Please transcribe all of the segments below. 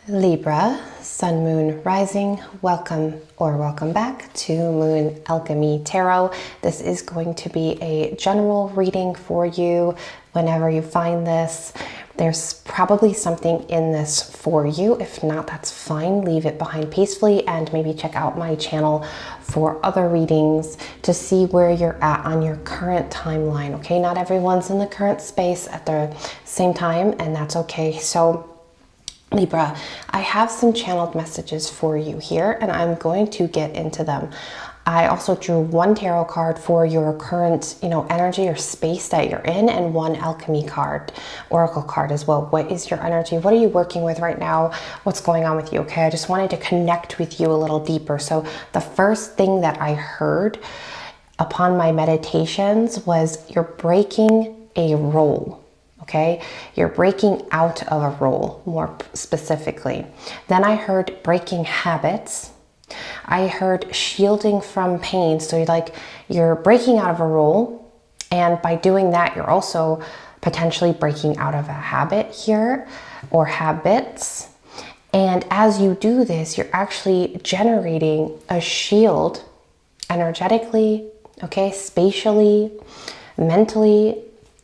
Libra, Sun, Moon, Rising, welcome or welcome back to Moon Alchemy Tarot. This is going to be a general reading for you. Whenever you find this, there's probably something in this for you. If not, that's fine. Leave it behind peacefully and maybe check out my channel for other readings to see where you're at on your current timeline, okay? Not everyone's in the current space at the same time, and that's okay. So Libra, I have some channeled messages for you here, and I'm going to get into them. I also drew one tarot card for your current, energy or space that you're in, and one alchemy card, oracle card as well. What is your energy? What are you working with right now? What's going on with you? Okay, I just wanted to connect with you a little deeper. So the first thing that I heard upon my meditations was you're breaking a role. Okay, you're breaking out of a role, more specifically. Then I heard breaking habits. I heard shielding from pain. So you're breaking out of a role, and by doing that, you're also potentially breaking out of a habit here, or habits. And as you do this, you're actually generating a shield energetically, okay, spatially, mentally,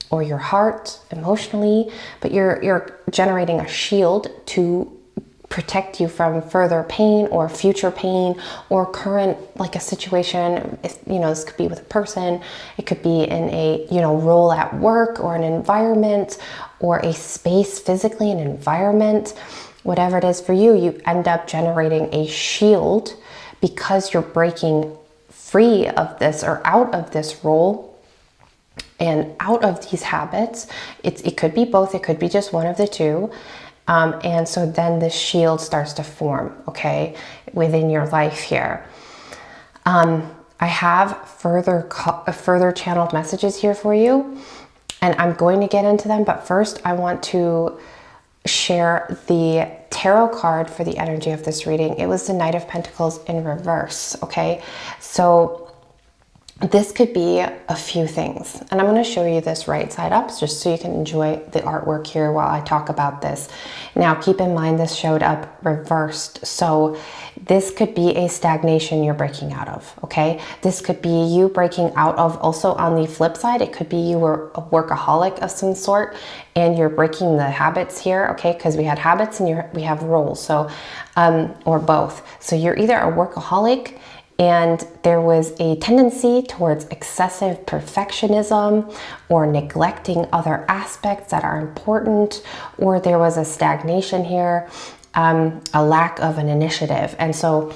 or your heart, emotionally, but you're generating a shield to protect you from further pain or future pain or current, like a situation. If, this could be with a person, it could be in a, role at work or an environment or a space physically, an environment, whatever it is for you, you end up generating a shield because you're breaking free of this or out of this role and out of these habits. It could be both, it could be just one of the two. And so then this shield starts to form, okay, within your life here. I have further channeled messages here for you, and I'm going to get into them. But first, I want to share the tarot card for the energy of this reading. It was the Knight of Pentacles in reverse, okay? So this could be a few things, and I'm going to show you this right side up just so you can enjoy the artwork here while I talk about this. Now, keep in mind this showed up reversed, so this could be a stagnation you're breaking out of, okay? This could be you breaking out of, also on the flip side, it could be you were a workaholic of some sort and you're breaking the habits here, okay? Because we had habits and we have roles, so or both. So you're either a workaholic and there was a tendency towards excessive perfectionism or neglecting other aspects that are important, or there was a stagnation here, a lack of an initiative. And so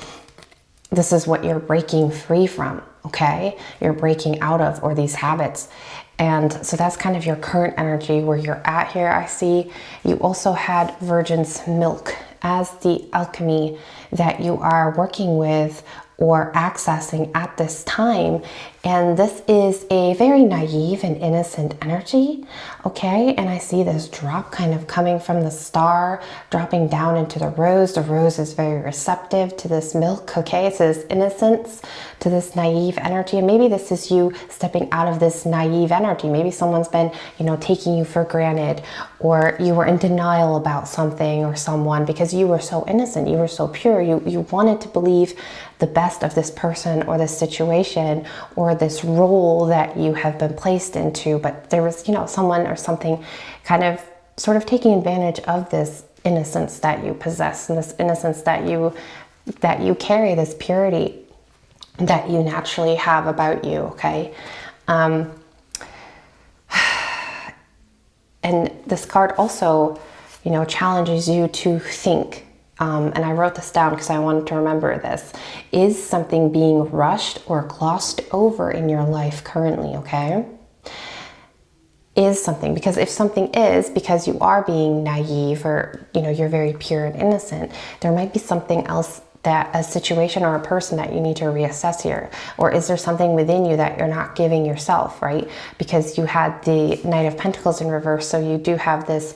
this is what you're breaking free from, okay? You're breaking out of, or these habits. And so that's kind of your current energy where you're at here. I see you also had Virgin's Milk as the alchemy that you are working with or accessing at this time. And this is a very naive and innocent energy, okay? And I see this drop kind of coming from the star, dropping down into the rose. The rose is very receptive to this milk, okay? It says innocence to this naive energy. And maybe this is you stepping out of this naive energy. Maybe someone's been, taking you for granted, or you were in denial about something or someone because you were so innocent, you were so pure. You wanted to believe the best of this person or this situation or this role that you have been placed into, but there was, someone or something kind of sort of taking advantage of this innocence that you possess and this innocence that you carry, this purity that you naturally have about you, okay? And this card also, challenges you to think. And I wrote this down because I wanted to remember this. Is something being rushed or glossed over in your life currently, okay? Is something, because if something is because you are being naive or, you're very pure and innocent, there might be something else, that a situation or a person that you need to reassess here. Or is there something within you that you're not giving yourself, right? Because you had the Knight of Pentacles in reverse, so you do have this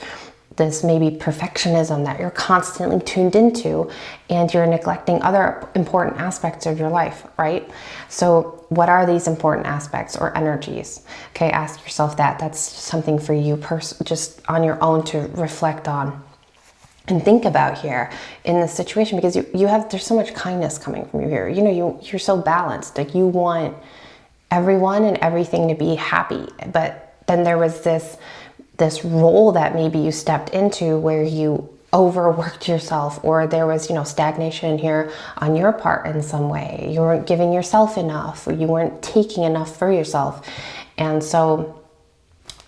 maybe perfectionism that you're constantly tuned into, and you're neglecting other important aspects of your life, right? So what are these important aspects or energies? Okay, ask yourself that. That's something for you just on your own to reflect on. and think about here in this situation, because there's so much kindness coming from you here. You know, you're so balanced. Like, you want everyone and everything to be happy. But then there was this role that maybe you stepped into where you overworked yourself, or there was, you know, stagnation here on your part in some way. You weren't giving yourself enough, or you weren't taking enough for yourself. And so,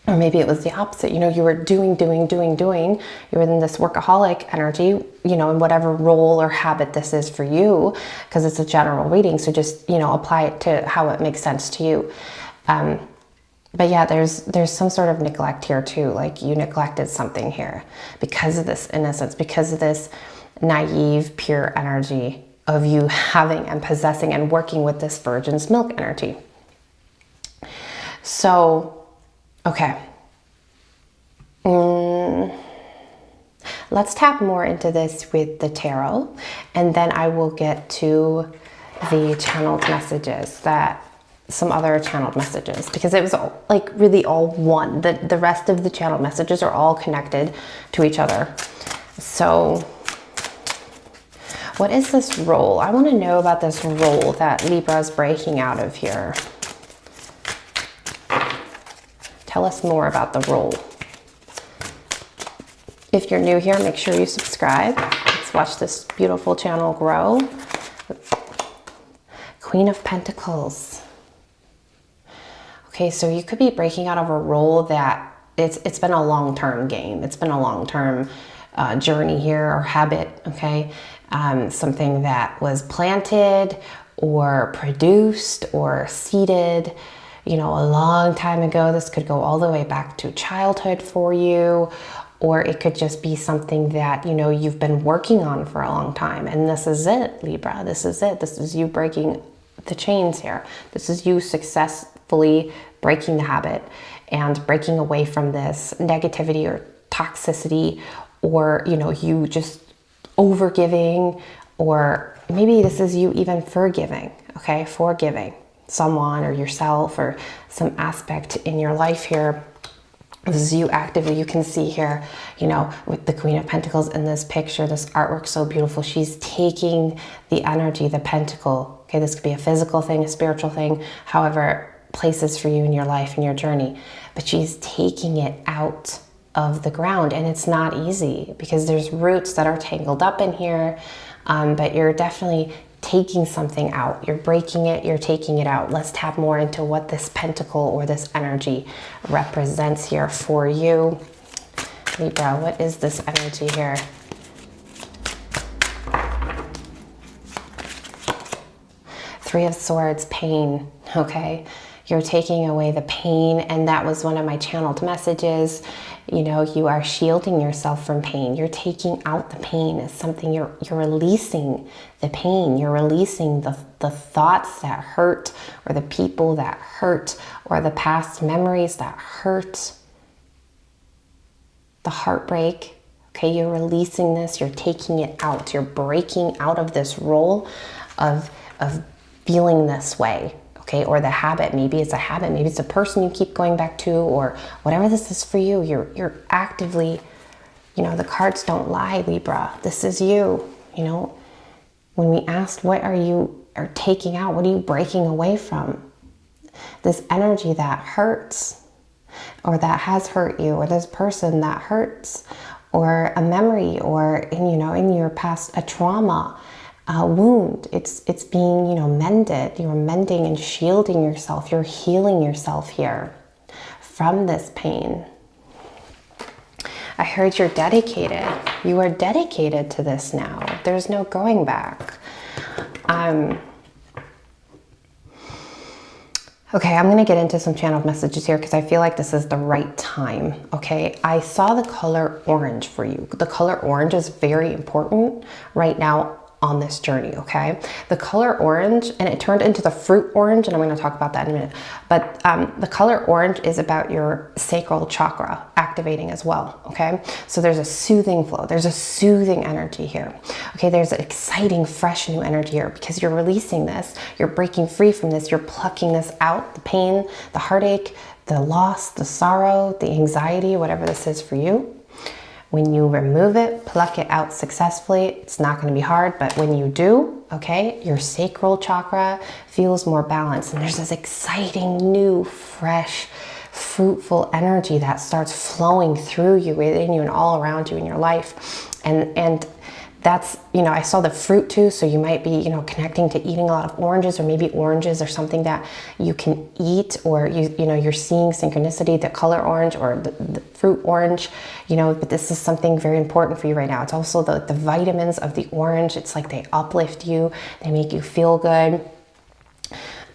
or maybe it was the opposite, you know, you were doing. You were in this workaholic energy, you know, in whatever role or habit this is for you, because it's a general reading. So just, you know, apply it to how it makes sense to you. But yeah, there's some sort of neglect here too. Like, you neglected something here because of this innocence, because of this naive, pure energy of you having and possessing and working with this virgin's milk energy. So, okay. Let's tap more into this with the tarot, and then I will get to the channeled messages, some other channeled messages, because it was like really all one. The rest of the channeled messages are all connected to each other. So what is this role? I want to know about this role that Libra is breaking out of here. Tell us more about the role. If you're new here, make sure you subscribe. Let's watch this beautiful channel grow. Queen of Pentacles. Okay, so you could be breaking out of a role that it's been a long-term game. It's been a long-term journey here, or habit, okay? Something that was planted or produced or seeded, you know, a long time ago. This could go all the way back to childhood for you, or it could just be something that, you know, you've been working on for a long time. And this is it, Libra. This is it. This is you breaking the chains here. This is you successfully breaking the habit and breaking away from this negativity or toxicity, or, you know, you just overgiving, or maybe this is you even forgiving, okay? Forgiving someone or yourself or some aspect in your life here. This is you actively. You can see here, you know, with the Queen of Pentacles in this picture, this artwork so beautiful. She's taking the energy, the pentacle. Okay, this could be a physical thing, a spiritual thing, however places for you in your life and your journey. But she's taking it out of the ground, and it's not easy because there's roots that are tangled up in here. But you're definitely taking something out. You're breaking it, you're taking it out. Let's tap more into what this pentacle or this energy represents here for you. Libra, what is this energy here? Three of Swords, pain, okay? You're taking away the pain, and that was one of my channeled messages. You know, you are shielding yourself from pain. You're taking out the pain. It's something you're releasing the pain. You're releasing the thoughts that hurt, or the people that hurt, or the past memories that hurt, the heartbreak. Okay, you're releasing this. You're taking it out. You're breaking out of this role of feeling this way. Okay, or the habit. Maybe it's a habit, maybe it's a person you keep going back to, or whatever this is for you. You're actively, you know, the cards don't lie, Libra. This is you. You know, when we asked what are taking out, what are you breaking away from? This energy that hurts, or that has hurt you, or this person that hurts, or a memory, or in your past, a trauma, wound. It's being, you know, mended. You're mending and shielding yourself. You're healing yourself here from this pain. I heard you're dedicated. You are dedicated to this now. There's no going back. Okay, I'm going to get into some channeled messages here because I feel like this is the right time. Okay, I saw the color orange for you. The color orange is very important right now on this journey, okay? The color orange, and it turned into the fruit orange, and I'm going to talk about that in a minute, but the color orange is about your sacral chakra activating as well, okay? So there's a soothing flow, there's a soothing energy here, okay? There's an exciting, fresh new energy here because you're releasing this, you're breaking free from this, you're plucking this out, the pain, the heartache, the loss, the sorrow, the anxiety, whatever this is for you. When you remove it, pluck it out successfully, it's not going to be hard, but when you do, okay, your sacral chakra feels more balanced, and there's this exciting, new, fresh, fruitful energy that starts flowing through you, within you, and all around you in your life. And that's, you know, I saw the fruit too, so you might be, you know, connecting to eating a lot of oranges, or maybe oranges are something that you can eat, or you know, you're seeing synchronicity, the color orange or the fruit orange, you know, but this is something very important for you right now. It's also the vitamins of the orange. It's like they uplift you, they make you feel good.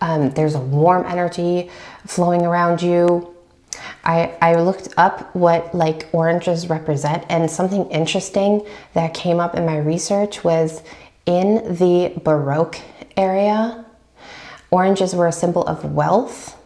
There's a warm energy flowing around you. I looked up what like oranges represent, and something interesting that came up in my research was in the Baroque area, oranges were a symbol of wealth,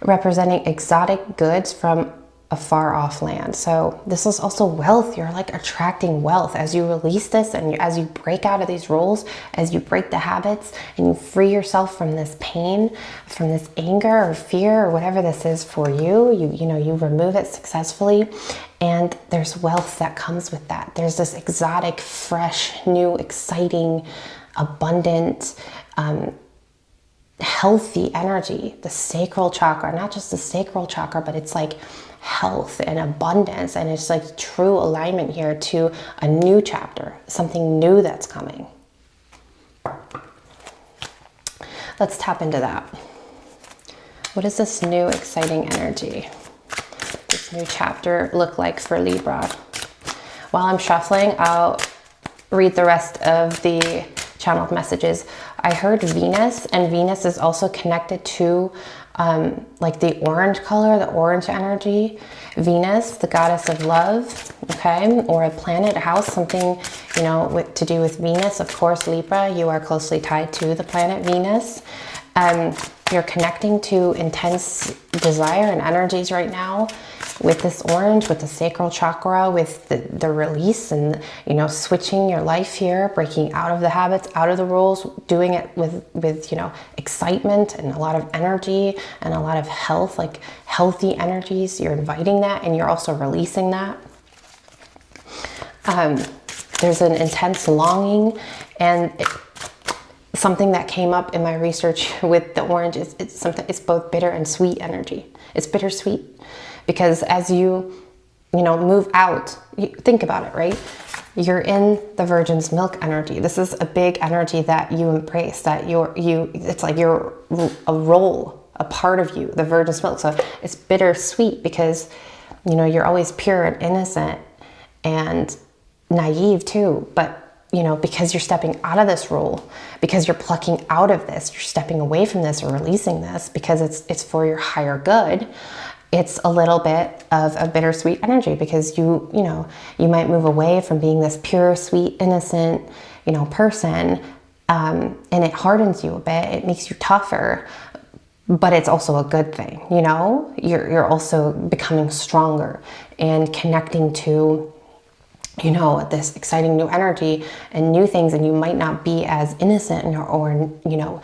representing exotic goods from a far off land. So this is also wealth. You're like attracting wealth as you release this, and as you break out of these roles, as you break the habits and you free yourself from this pain, from this anger or fear or whatever this is for you. You know, you remove it successfully, and there's wealth that comes with that. There's this exotic, fresh, new, exciting, abundant, healthy energy. The sacral chakra, not just the sacral chakra, but it's like health and abundance, and it's like true alignment here to a new chapter, something new that's coming. Let's tap into that. What does this new exciting energy, this new chapter look like for Libra? While I'm shuffling, I'll read the rest of the channeled messages. I heard Venus, and Venus is also connected to like the orange color, the orange energy. Venus, the goddess of love, okay, or a planet, a house, something, you know, to do with Venus. Of course, Libra, you are closely tied to the planet Venus. You're connecting to intense desire and energies right now with this orange, with the sacral chakra, with the release, and, you know, switching your life here, breaking out of the habits, out of the rules, doing it with you know, excitement and a lot of energy and a lot of health, like healthy energies. You're inviting that, and you're also releasing that. There's an intense longing, and something that came up in my research with the orange is it's both bitter and sweet energy. It's bittersweet, because as you know, move out, think about it, right? You're in the Virgin's milk energy. This is a big energy that you embrace, that it's like you're a role, a part of you, the Virgin's milk. So it's bittersweet because, you know, you're always pure and innocent and naive too, but, you know, because you're stepping out of this role, because you're plucking out of this, you're stepping away from this or releasing this because it's for your higher good. It's a little bit of a bittersweet energy, because you know, you might move away from being this pure, sweet, innocent, you know, person, and it hardens you a bit. It makes you tougher, but it's also a good thing. You know, you're also becoming stronger and connecting to, you know, this exciting new energy and new things, and you might not be as innocent or you know,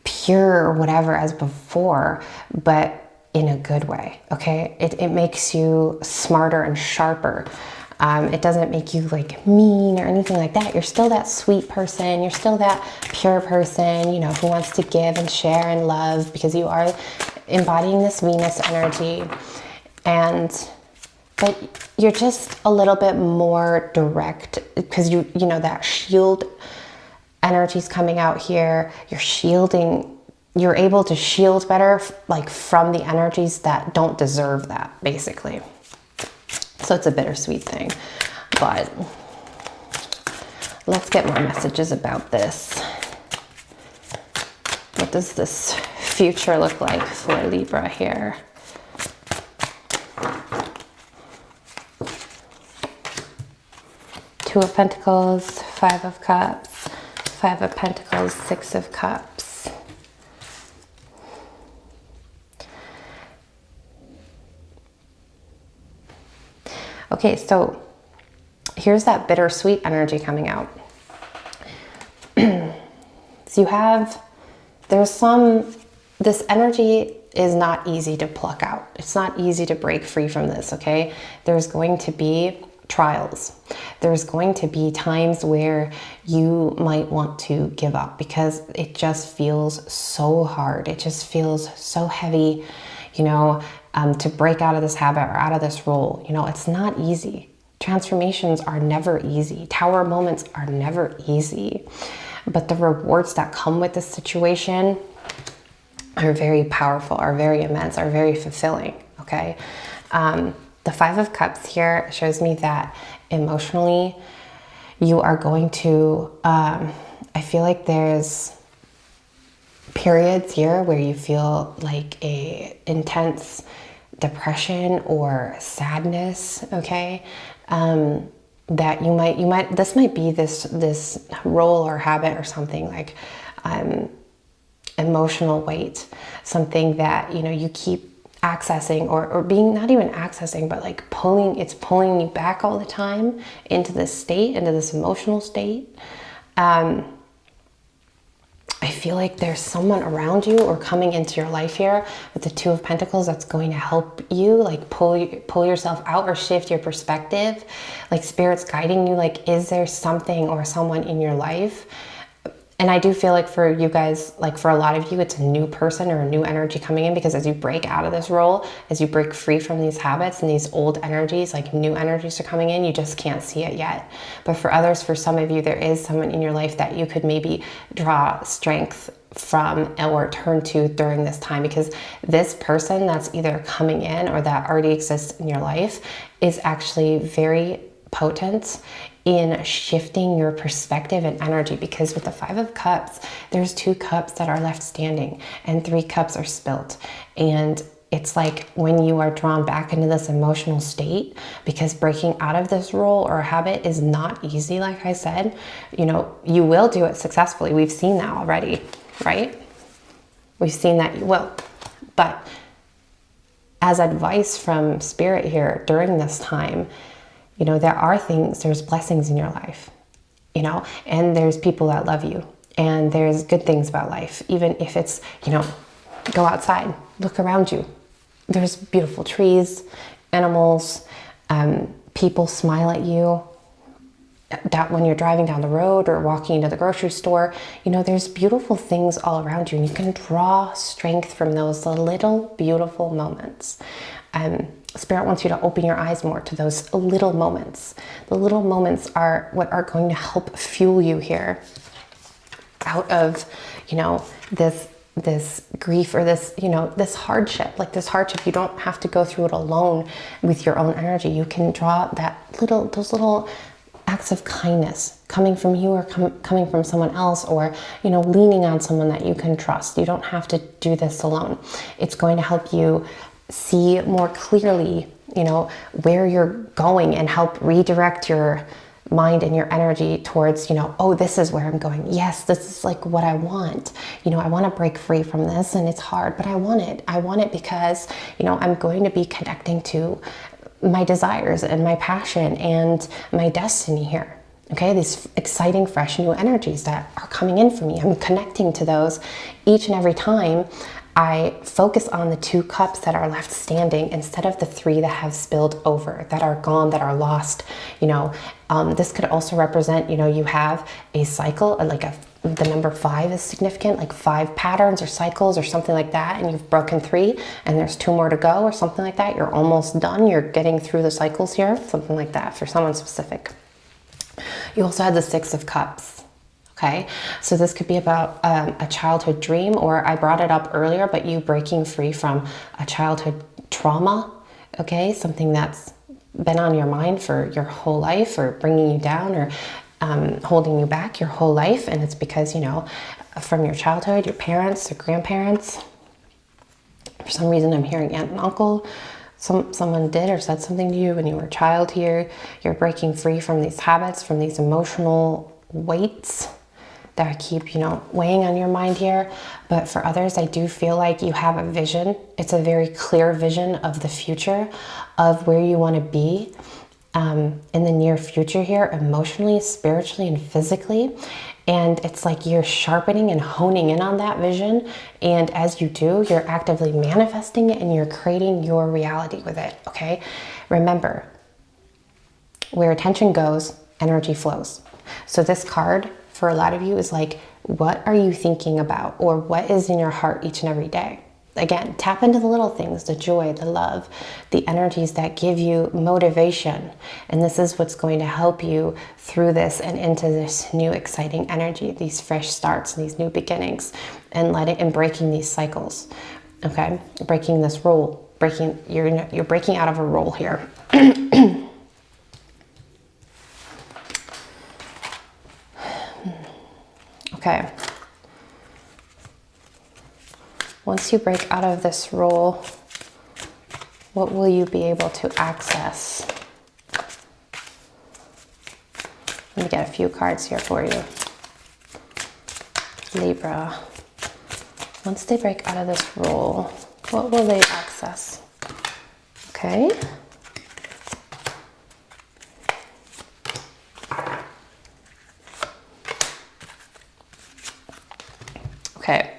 pure or whatever as before, but in a good way, okay? It makes you smarter and sharper. It doesn't make you like mean or anything like that. You're still that sweet person. You're still that pure person, you know, who wants to give and share and love, because you are embodying this Venus energy. But you're just a little bit more direct, because you know, that shield energy's coming out here. You're shielding, you're able to shield better, like from the energies that don't deserve that, basically. So it's a bittersweet thing. But let's get more messages about this. What does this future look like for Libra here? Two of Pentacles, Five of Cups, Five of Pentacles, Six of Cups. Okay, so here's that bittersweet energy coming out. So you have, this energy is not easy to pluck out. It's not easy to break free from this, okay? There's going to be trials. There's going to be times where you might want to give up because it just feels so hard. It just feels so heavy, you know, to break out of this habit or out of this role. You know, it's not easy. Transformations are never easy. Tower moments are never easy. But the rewards that come with this situation are very powerful, are very immense, are very fulfilling, okay? The Five of Cups here shows me that emotionally you are going to, I feel like there's periods here where you feel like a intense depression or sadness, okay? That you might, this might be this role or habit or something like, emotional weight, something that, you know, you keep accessing or being not even accessing, but like it's pulling you back all the time into this state, into this emotional state. I feel like there's someone around you or coming into your life here with the Two of Pentacles that's going to help you like pull yourself out or shift your perspective. Like Spirit's guiding you, like, is there something or someone in your life? And I do feel like for you guys, like for a lot of you, it's a new person or a new energy coming in, because as you break out of this role, as you break free from these habits and these old energies, like new energies are coming in, you just can't see it yet. But for others, for some of you, there is someone in your life that you could maybe draw strength from or turn to during this time, because this person that's either coming in or that already exists in your life is actually very potent in shifting your perspective and energy. Because with the Five of Cups, there's 2 cups that are left standing and 3 cups are spilt. And it's like when you are drawn back into this emotional state, because breaking out of this role or habit is not easy. Like I said, you know, you will do it successfully. We've seen that already, right? We've seen that you will. But as advice from Spirit here during this time, you know, there's blessings in your life, you know, and there's people that love you, and there's good things about life. Even if it's, you know, go outside, look around you. There's beautiful trees, animals, people smile at you. That when you're driving down the road or walking into the grocery store, you know, there's beautiful things all around you, and you can draw strength from those little beautiful moments. Spirit wants you to open your eyes more to those little moments. The little moments are what are going to help fuel you here out of, you know, this grief or this, you know, this hardship. Like this hardship, you don't have to go through it alone with your own energy. You can draw those little acts of kindness coming from you or coming from someone else, or, you know, leaning on someone that you can trust. You don't have to do this alone. It's going to help you see more clearly, you know, where you're going, and help redirect your mind and your energy towards, you know, oh, this is where I'm going. Yes, this is like what I want. You know, I want to break free from this, and it's hard, but I want it. I want it because, you know, I'm going to be connecting to my desires and my passion and my destiny here. Okay, these exciting, fresh, new energies that are coming in for me. I'm connecting to those each and every time I focus on the 2 cups that are left standing instead of the 3 that have spilled over, that are gone, that are lost. You know, this could also represent, you know, you have a cycle, like the number 5 is significant, like 5 patterns or cycles or something like that, and you've broken 3 and there's 2 more to go or something like that. You're almost done. You're getting through the cycles here, something like that for someone specific. You also had the 6 of Cups. Okay, so this could be about a childhood dream, or I brought it up earlier, but you breaking free from a childhood trauma, okay? Something that's been on your mind for your whole life, or bringing you down, or holding you back your whole life. And it's because, you know, from your childhood, your parents or grandparents, for some reason I'm hearing aunt and uncle, someone did or said something to you when you were a child here. You're breaking free from these habits, from these emotional weights that keep, you know, weighing on your mind here. But for others, I do feel like you have a vision. It's a very clear vision of the future, of where you want to be in the near future here, emotionally, spiritually, and physically. And it's like you're sharpening and honing in on that vision. And as you do, you're actively manifesting it, and you're creating your reality with it, okay? Remember, where attention goes, energy flows. So this card for a lot of you is like, what are you thinking about, or what is in your heart each and every day? Again, tap into the little things, the joy, the love, the energies that give you motivation. And this is what's going to help you through this and into this new exciting energy, these fresh starts and these new beginnings, and breaking these cycles. Okay, breaking this role, you're breaking out of a role here. Okay. Once you break out of this role, what will you be able to access? Let me get a few cards here for you. Libra. Once they break out of this role, what will they access? Okay. Okay.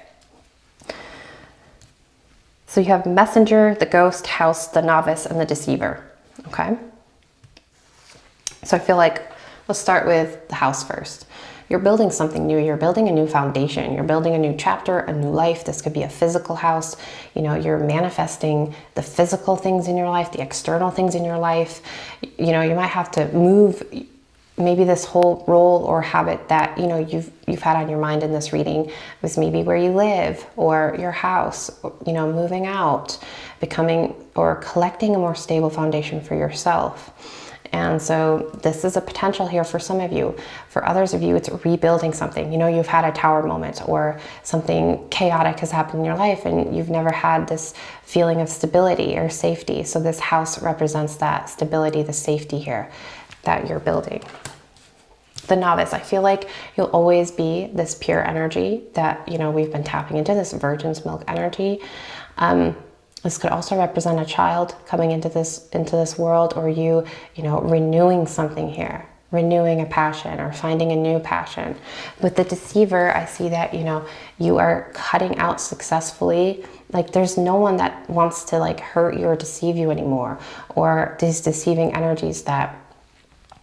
So you have messenger, the ghost, house, the novice, and the deceiver. Okay. So I feel like let's start with the house first. You're building something new. You're building a new foundation. You're building a new chapter, a new life. This could be a physical house. You know, you're manifesting the physical things in your life, the external things in your life. You know, you might have to move maybe this whole role or habit that, you know, you've had on your mind in this reading was maybe where you live or your house, you know, moving out, becoming or collecting a more stable foundation for yourself. And so this is a potential here for some of you. For others of you, it's rebuilding something. You know, you've had a tower moment or something chaotic has happened in your life and you've never had this feeling of stability or safety. So this house represents that stability, the safety here that you're building. The novice, I feel like you'll always be this pure energy that, you know, we've been tapping into, this virgin's milk energy. This could also represent a child coming into this world, or you know, renewing something here, renewing a passion or finding a new passion. With the deceiver, I see that, you know, you are cutting out successfully. Like there's no one that wants to like hurt you or deceive you anymore, or these deceiving energies that,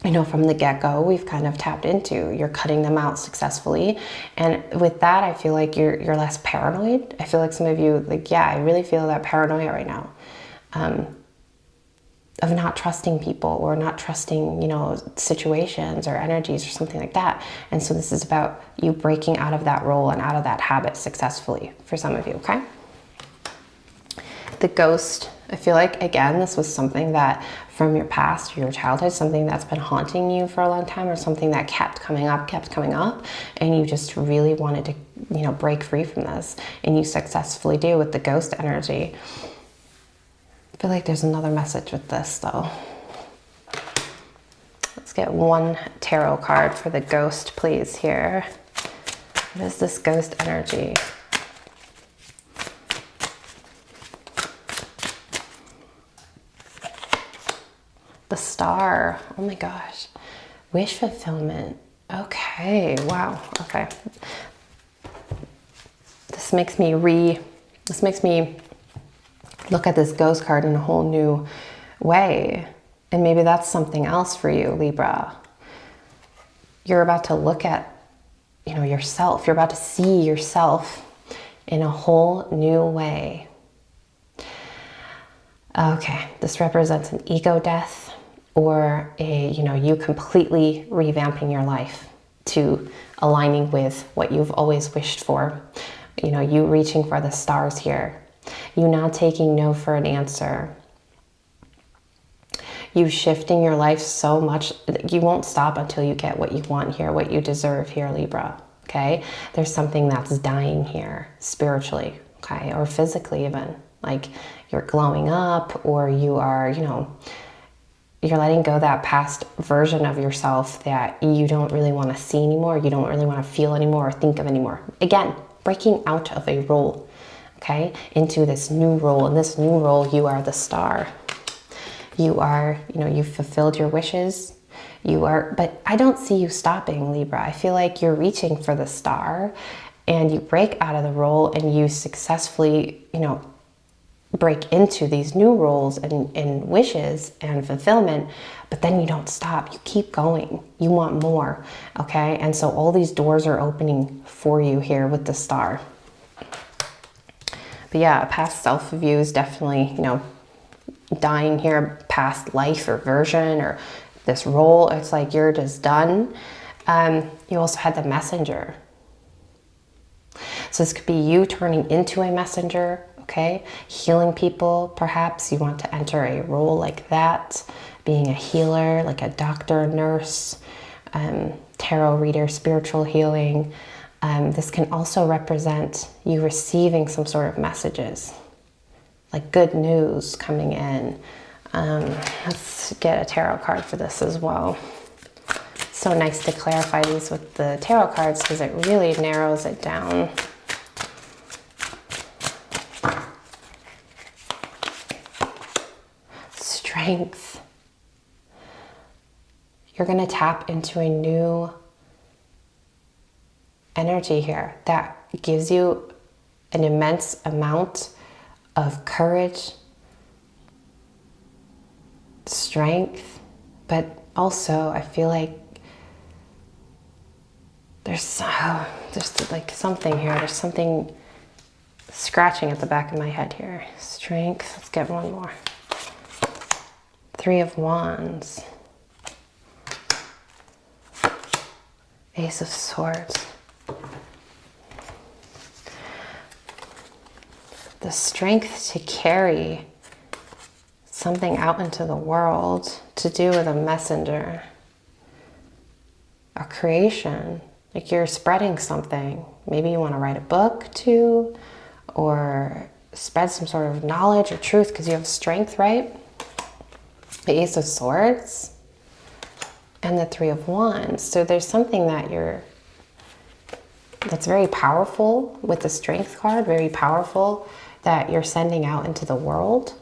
you know, from the get-go, we've kind of tapped into. You're cutting them out successfully. And with that, I feel like you're less paranoid. I feel like some of you, like, yeah, I really feel that paranoia right now of not trusting people or not trusting, you know, situations or energies or something like that. And so this is about you breaking out of that role and out of that habit successfully for some of you, okay? The ghost, I feel like, again, this was something that from your past, your childhood, something that's been haunting you for a long time, or something that kept coming up, and you just really wanted to, you know, break free from this, and you successfully do with the ghost energy. I feel like there's another message with this, though. Let's get one tarot card for the ghost, please, here. What is this ghost energy? The star. Oh my gosh. Wish fulfillment. Okay. Wow. Okay. This makes me look at this ghost card in a whole new way. And maybe that's something else for you, Libra. You're about to look at, you know, yourself. You're about to see yourself in a whole new way. Okay. This represents an ego death, or you completely revamping your life to aligning with what you've always wished for. You know, you reaching for the stars here. You not taking no for an answer. You shifting your life so much, you won't stop until you get what you want here, what you deserve here, Libra, okay? There's something that's dying here, spiritually, okay? Or physically even. Like you're glowing up, or you are, you know, you're letting go that past version of yourself that you don't really want to see anymore, you don't really want to feel anymore or think of anymore. Again, breaking out of a role, okay, into this new role. In this new role, you are the star. You are, you know, you've fulfilled your wishes. You are, but I don't see you stopping, Libra. I feel like you're reaching for the star, and you break out of the role and you successfully, you know, break into these new roles and wishes and fulfillment, but then you don't stop. You keep going. You want more, okay? And so all these doors are opening for you here with the star. But yeah, a past self view is definitely, you know, dying here, past life or version or this role. It's like you're just done. You also had the messenger. So this could be you turning into a messenger, okay? Healing people, perhaps. You want to enter a role like that. Being a healer, like a doctor, nurse, tarot reader, spiritual healing. This can also represent you receiving some sort of messages, like good news coming in. Let's get a tarot card for this as well. It's so nice to clarify these with the tarot cards because it really narrows it down. Strength. You're going to tap into a new energy here that gives you an immense amount of courage, strength, but also I feel like there's like something here. There's something scratching at the back of my head here. Strength. Let's get one more. Three of Wands. Ace of Swords. The strength to carry something out into the world, to do with a messenger, a creation, like you're spreading something. Maybe you want to write a book too, or spread some sort of knowledge or truth because you have strength, right? The Ace of Swords and the Three of Wands. So there's something that's very powerful with the Strength card, very powerful, that you're sending out into the world.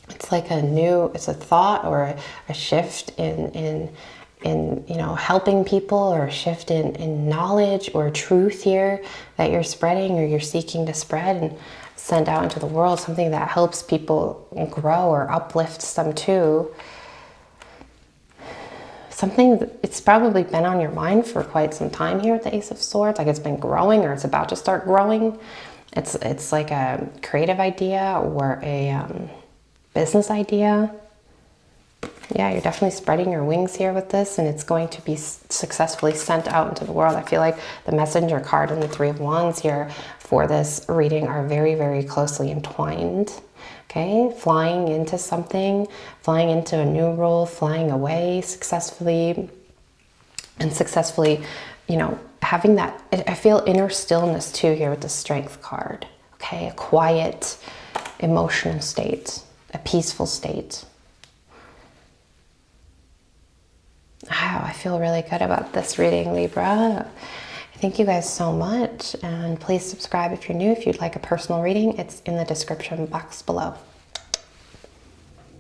It's like it's a thought or a shift in you know, helping people, or a shift in knowledge or truth here that you're spreading or you're seeking to spread and send out into the world, something that helps people grow or uplifts them too. Something that it's probably been on your mind for quite some time here with the Ace of Swords, like it's been growing or it's about to start growing. It's like a creative idea or a business idea. Yeah, you're definitely spreading your wings here with this, and it's going to be successfully sent out into the world. I feel like the Messenger card and the Three of Wands here for this reading are very, very closely entwined. Okay, flying into something, flying into a new role, flying away successfully, and successfully, you know, having that, I feel inner stillness too here with the Strength card. Okay, a quiet, emotional state, a peaceful state. Wow, I feel really good about this reading, Libra. Thank you guys so much, and please subscribe if you're new. If you'd like a personal reading, it's in the description box below.